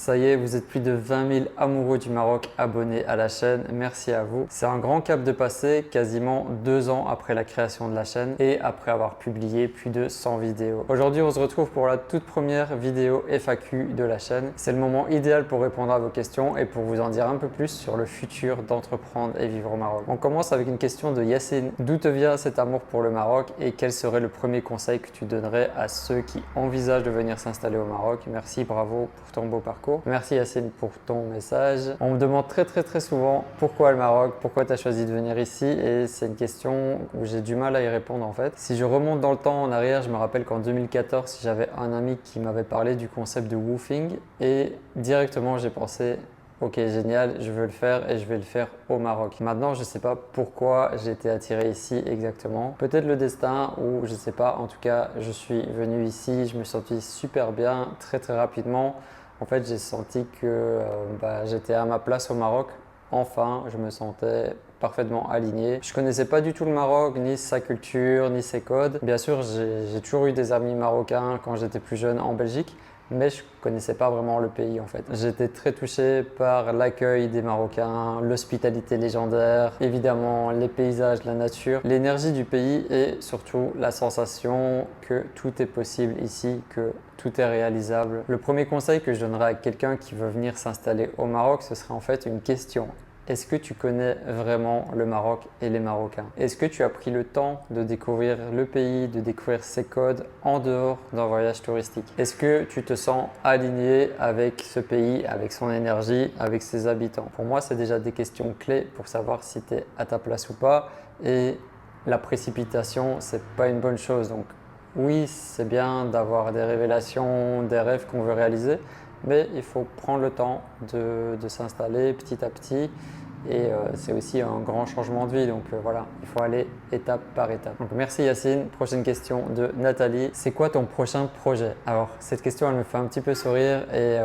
Ça y est, vous êtes plus de 20 000 amoureux du Maroc abonnés à la chaîne. Merci à vous. C'est un grand cap de passer quasiment 2 ans après la création de la chaîne et après avoir publié plus de 100 vidéos. Aujourd'hui, on se retrouve pour la toute première vidéo FAQ de la chaîne. C'est le moment idéal pour répondre à vos questions et pour vous en dire un peu plus sur le futur d'entreprendre et vivre au Maroc. On commence avec une question de Yacine. D'où te vient cet amour pour le Maroc et quel serait le premier conseil que tu donnerais à ceux qui envisagent de venir s'installer au Maroc? Merci, bravo pour ton beau parcours. Merci Yacine pour ton message. On me demande très souvent pourquoi le Maroc, pourquoi tu as choisi de venir ici, et c'est une question où j'ai du mal à y répondre en fait. Si je remonte dans le temps en arrière, je me rappelle qu'en 2014, j'avais un ami qui m'avait parlé du concept de woofing et directement j'ai pensé ok, génial, je veux le faire et je vais le faire au Maroc. Maintenant, je ne sais pas pourquoi j'ai été attiré ici exactement. Peut-être le destin ou je ne sais pas. En tout cas, je suis venu ici, je me sentis super bien très rapidement. En fait, j'ai senti que j'étais à ma place au Maroc. Enfin, je me sentais parfaitement aligné. Je connaissais pas du tout le Maroc, ni sa culture, ni ses codes. Bien sûr, j'ai toujours eu des amis marocains quand j'étais plus jeune en Belgique, mais je connaissais pas vraiment le pays en fait. J'étais très touché par l'accueil des Marocains, l'hospitalité légendaire, évidemment les paysages, la nature, l'énergie du pays et surtout la sensation que tout est possible ici, que tout est réalisable. Le premier conseil que je donnerais à quelqu'un qui veut venir s'installer au Maroc, ce serait en fait une question. Est-ce que tu connais vraiment le Maroc et les Marocains? Est-ce que tu as pris le temps de découvrir le pays, de découvrir ses codes en dehors d'un voyage touristique? Est-ce que tu te sens aligné avec ce pays, avec son énergie, avec ses habitants? Pour moi, c'est déjà des questions clés pour savoir si tu es à ta place ou pas. Et la précipitation, c'est pas une bonne chose. Donc oui, c'est bien d'avoir des révélations, des rêves qu'on veut réaliser, mais il faut prendre le temps de s'installer petit à petit et c'est aussi un grand changement de vie, donc voilà, il faut aller étape par étape. Donc merci Yacine. Prochaine question de Nathalie. C'est quoi ton prochain projet? Alors cette question elle me fait un petit peu sourire et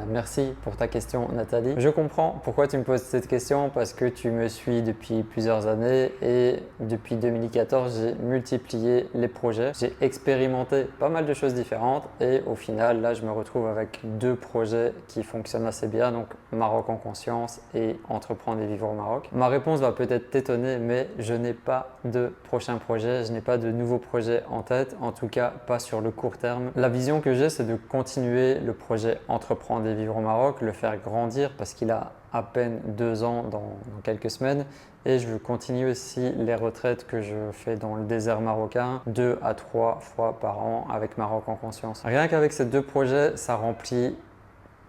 merci pour ta question Nathalie. Je comprends pourquoi tu me poses cette question parce que tu me suis depuis plusieurs années et depuis 2014 j'ai multiplié les projets. J'ai expérimenté pas mal de choses différentes et au final là je me retrouve avec 2 projets qui fonctionnent assez bien, donc Maroc en conscience et entreprendre et vivre au Maroc. Ma réponse va peut-être t'étonner, mais je n'ai pas de prochain projet, je n'ai pas de nouveaux projets en tête, en tout cas pas sur le court terme. La vision que j'ai, c'est de continuer le projet Entreprendre et vivre au Maroc, le faire grandir parce qu'il a à peine 2 ans dans quelques semaines et je veux continuer aussi les retraites que je fais dans le désert marocain 2 à 3 fois par an avec Maroc en conscience. Rien qu'avec ces 2 projets, ça remplit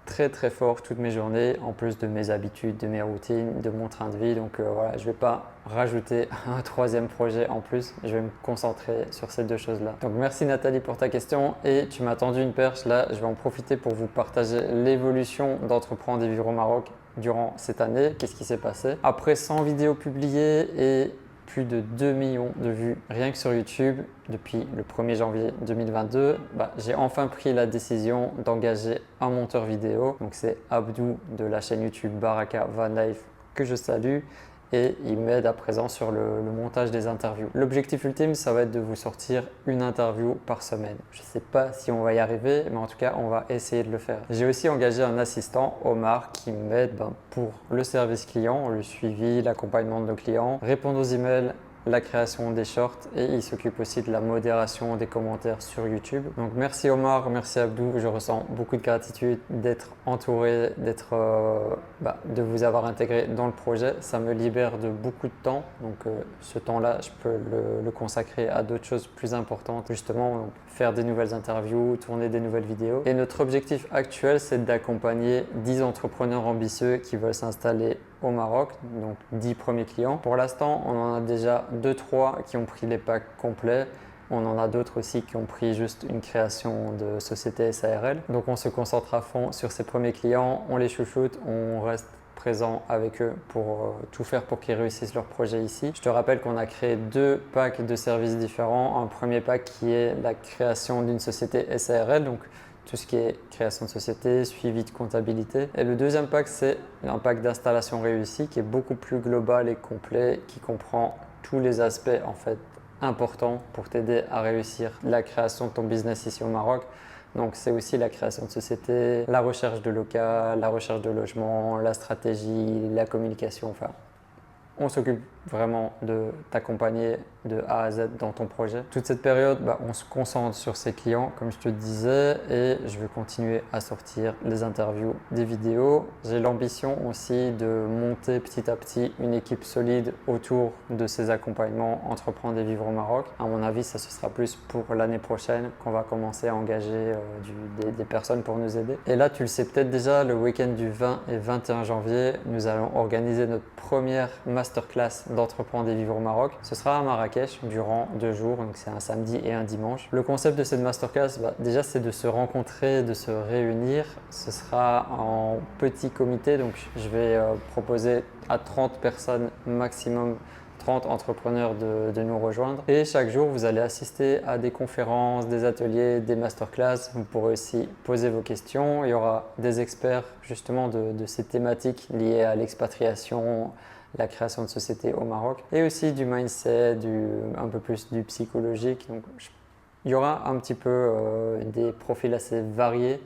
très fort toutes mes journées, en plus de mes habitudes, de mes routines, de mon train de vie. Donc voilà, je ne vais pas rajouter un 3e projet en plus, je vais me concentrer sur ces 2 choses-là. Donc merci Nathalie pour ta question et tu m'as tendu une perche. Là, je vais en profiter pour vous partager l'évolution d'entreprendre et vivre au Maroc durant cette année. Qu'est-ce qui s'est passé? Après 100 vidéos publiées et plus de 2 millions de vues rien que sur YouTube depuis le 1er janvier 2022, j'ai enfin pris la décision d'engager un monteur vidéo. Donc c'est Abdou de la chaîne YouTube Baraka Van Life que je salue et il m'aide à présent sur le montage des interviews. L'objectif ultime, ça va être de vous sortir une interview par semaine. Je ne sais pas si on va y arriver, mais en tout cas, on va essayer de le faire. J'ai aussi engagé un assistant, Omar, qui m'aide pour le service client, le suivi, l'accompagnement de nos clients, répondre aux emails, la création des shorts et il s'occupe aussi de la modération des commentaires sur YouTube. Donc merci Omar, merci Abdou, je ressens beaucoup de gratitude d'être entouré, de vous avoir intégré dans le projet. Ça me libère de beaucoup de temps, donc ce temps-là je peux le consacrer à d'autres choses plus importantes, justement donc, faire des nouvelles interviews, tourner des nouvelles vidéos. Et notre objectif actuel c'est d'accompagner 10 entrepreneurs ambitieux qui veulent s'installer au Maroc, donc 10 premiers clients. Pour l'instant, on en a déjà 2-3 qui ont pris les packs complets. On en a d'autres aussi qui ont pris juste une création de société SARL. Donc on se concentre à fond sur ces premiers clients, on les chouchoute, on reste présent avec eux pour tout faire pour qu'ils réussissent leur projet ici. Je te rappelle qu'on a créé 2 packs de services différents. Un premier pack qui est la création d'une société SARL, donc tout ce qui est création de société, suivi de comptabilité. Et le deuxième pack, c'est un pack d'installation réussie qui est beaucoup plus global et complet, qui comprend tous les aspects en fait importants pour t'aider à réussir la création de ton business ici au Maroc. Donc c'est aussi la création de société, la recherche de local, la recherche de logement, la stratégie, la communication, enfin on s'occupe vraiment de t'accompagner de A à Z dans ton projet. Toute cette période, on se concentre sur ses clients, comme je te disais, et je vais continuer à sortir les interviews, des vidéos. J'ai l'ambition aussi de monter petit à petit une équipe solide autour de ces accompagnements Entreprendre et vivre au Maroc. À mon avis, ça ce sera plus pour l'année prochaine qu'on va commencer à engager des personnes pour nous aider. Et là, tu le sais peut-être déjà, le week-end du 20 et 21 janvier, nous allons organiser notre première masterclass d'Entreprendre et vivre au Maroc. Ce sera à Marrakech durant 2 jours, donc c'est un samedi et un dimanche. Le concept de cette masterclass, déjà c'est de se rencontrer, de se réunir. Ce sera en petit comité, donc je vais proposer à 30 personnes maximum, 30 entrepreneurs de nous rejoindre. Et chaque jour, vous allez assister à des conférences, des ateliers, des masterclass. Vous pourrez aussi poser vos questions. Il y aura des experts justement de ces thématiques liées à l'expatriation, la création de société au Maroc, et aussi du mindset, un peu plus du psychologique. Donc, il y aura un petit peu des profils assez variés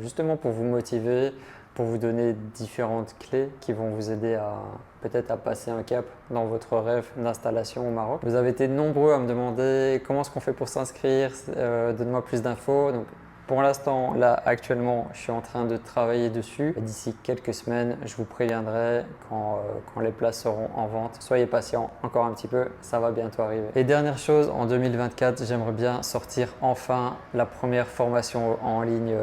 justement pour vous motiver, pour vous donner différentes clés qui vont vous aider à peut-être à passer un cap dans votre rêve d'installation au Maroc. Vous avez été nombreux à me demander comment est-ce qu'on fait pour s'inscrire, donne-moi plus d'infos. Donc, pour l'instant, là, actuellement, je suis en train de travailler dessus. D'ici quelques semaines, je vous préviendrai quand les places seront en vente. Soyez patients, encore un petit peu, ça va bientôt arriver. Et dernière chose, en 2024, j'aimerais bien sortir enfin la première formation en ligne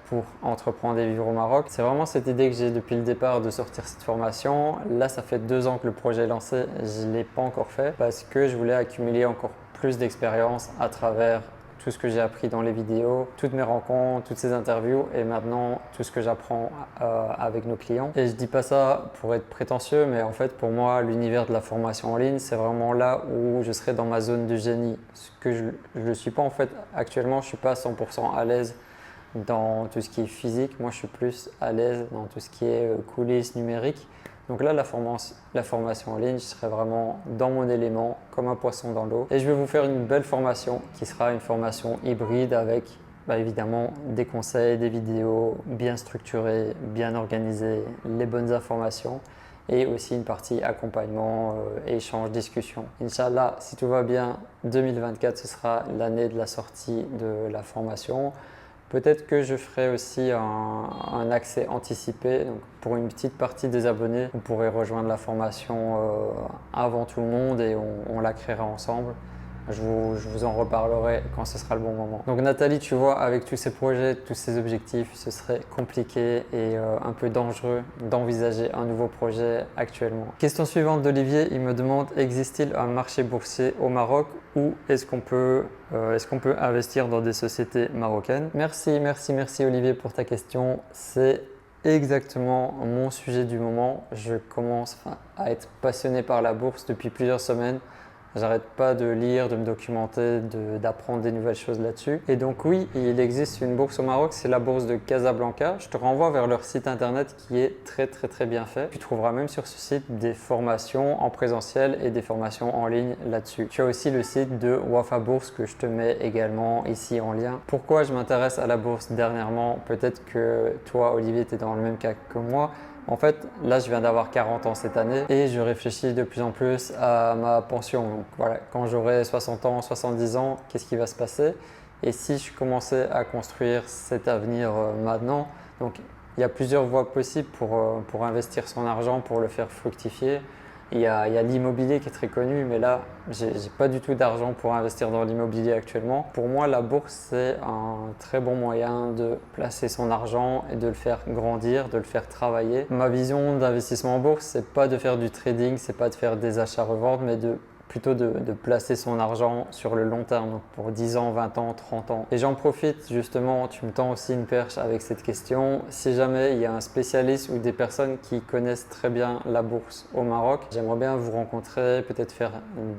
pour entreprendre et vivre au Maroc. C'est vraiment cette idée que j'ai depuis le départ de sortir cette formation. Là, ça fait 2 ans que le projet est lancé. Je ne l'ai pas encore fait parce que je voulais accumuler encore plus d'expérience à travers tout ce que j'ai appris dans les vidéos, toutes mes rencontres, toutes ces interviews et maintenant tout ce que j'apprends avec nos clients. Et je dis pas ça pour être prétentieux, mais en fait pour moi l'univers de la formation en ligne c'est vraiment là où je serai dans ma zone de génie. Ce que je ne suis pas en fait actuellement, je suis pas 100% à l'aise dans tout ce qui est physique. Moi je suis plus à l'aise dans tout ce qui est coulisses numériques. Donc là, la formation en ligne, je serai vraiment dans mon élément, comme un poisson dans l'eau. Et je vais vous faire une belle formation qui sera une formation hybride avec évidemment des conseils, des vidéos bien structurées, bien organisées, les bonnes informations et aussi une partie accompagnement, échange, discussion. Inch'Allah, si tout va bien, 2024, ce sera l'année de la sortie de la formation. Peut-être que je ferai aussi un accès anticipé. Donc pour une petite partie des abonnés, vous pourrez rejoindre la formation avant tout le monde et on la créera ensemble. Je vous en reparlerai quand ce sera le bon moment. Donc Nathalie, tu vois, avec tous ces projets, tous ces objectifs, ce serait compliqué et un peu dangereux d'envisager un nouveau projet actuellement. Question suivante d'Olivier, il me demande, existe-t-il un marché boursier au Maroc ou est-ce qu'on peut investir dans des sociétés marocaines? Merci Olivier pour ta question. C'est exactement mon sujet du moment. Je commence à être passionné par la bourse depuis plusieurs semaines. J'arrête pas de lire, de me documenter, d'apprendre des nouvelles choses là-dessus. Et donc oui, il existe une bourse au Maroc, c'est la bourse de Casablanca. Je te renvoie vers leur site internet qui est très bien fait. Tu trouveras même sur ce site des formations en présentiel et des formations en ligne là-dessus. Tu as aussi le site de Wafa Bourse que je te mets également ici en lien. Pourquoi je m'intéresse à la bourse dernièrement? Peut-être que toi, Olivier, tu es dans le même cas que moi. En fait, là, je viens d'avoir 40 ans cette année et je réfléchis de plus en plus à ma pension. Donc voilà, quand j'aurai 60 ans, 70 ans, qu'est-ce qui va se passer? Et si je commençais à construire cet avenir maintenant? Donc, il y a plusieurs voies possibles pour investir son argent, pour le faire fructifier. Il y a l'immobilier qui est très connu, mais là, j'ai pas du tout d'argent pour investir dans l'immobilier actuellement. Pour moi, la bourse, c'est un très bon moyen de placer son argent et de le faire grandir, de le faire travailler. Ma vision d'investissement en bourse, c'est pas de faire du trading, c'est pas de faire des achats-reventes, mais plutôt de placer son argent sur le long terme, donc pour 10 ans, 20 ans, 30 ans. Et j'en profite justement, tu me tends aussi une perche avec cette question. Si jamais il y a un spécialiste ou des personnes qui connaissent très bien la bourse au Maroc, j'aimerais bien vous rencontrer, peut-être faire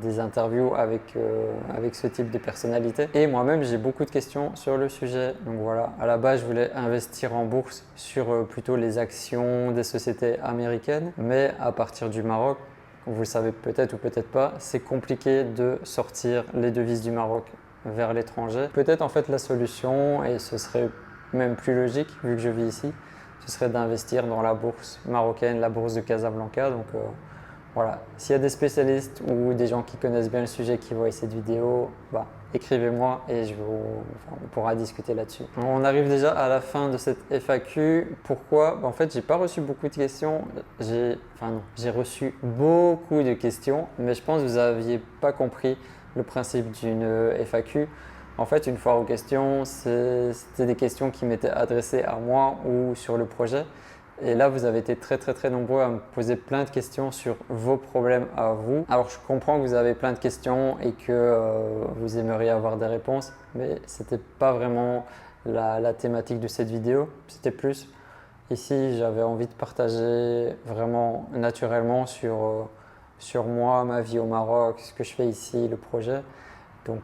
des interviews avec ce type de personnalité. Et moi-même, j'ai beaucoup de questions sur le sujet. Donc voilà, à la base, je voulais investir en bourse sur plutôt les actions des sociétés américaines, mais à partir du Maroc, vous le savez peut-être ou peut-être pas, c'est compliqué de sortir les devises du Maroc. vers l'étranger. Peut-être en fait la solution, et ce serait même plus logique vu que je vis ici, ce serait d'investir dans la bourse marocaine, la bourse de Casablanca. Donc voilà, s'il y a des spécialistes ou des gens qui connaissent bien le sujet qui voient cette vidéo, écrivez-moi et on pourra discuter là-dessus. On arrive déjà à la fin de cette FAQ. Pourquoi? En fait, j'ai pas reçu beaucoup de questions. J'ai reçu beaucoup de questions, mais je pense que vous n'aviez pas compris le principe d'une FAQ. En fait, une foire aux questions, c'était des questions qui m'étaient adressées à moi ou sur le projet. Et là, vous avez été très nombreux à me poser plein de questions sur vos problèmes à vous. Alors, je comprends que vous avez plein de questions et que vous aimeriez avoir des réponses, mais ce n'était pas vraiment la thématique de cette vidéo. C'était plus, ici, j'avais envie de partager vraiment naturellement sur moi, ma vie au Maroc, ce que je fais ici, le projet. Donc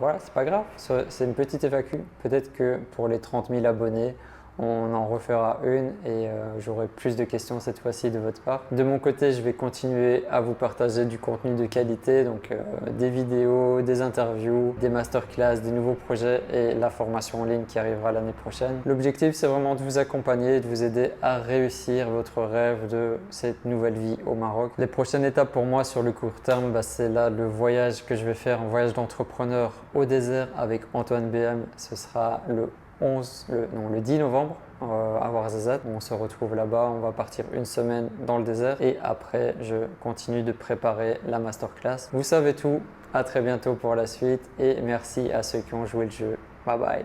voilà, c'est pas grave, c'est une petite FAQ. Peut-être que pour les 30 000 abonnés, on en refera une et j'aurai plus de questions cette fois-ci de votre part. De mon côté, je vais continuer à vous partager du contenu de qualité, donc des vidéos, des interviews, des masterclass, des nouveaux projets et la formation en ligne qui arrivera l'année prochaine. L'objectif, c'est vraiment de vous accompagner, de vous aider à réussir votre rêve de cette nouvelle vie au Maroc. Les prochaines étapes pour moi sur le court terme, c'est là le voyage que je vais faire, un voyage d'entrepreneur au désert avec Antoine BM. Ce sera le 10 novembre à Ouarzazate. On se retrouve là-bas, on va partir une semaine dans le désert et après je continue de préparer la masterclass. Vous savez tout, à très bientôt pour la suite et merci à ceux qui ont joué le jeu. Bye bye.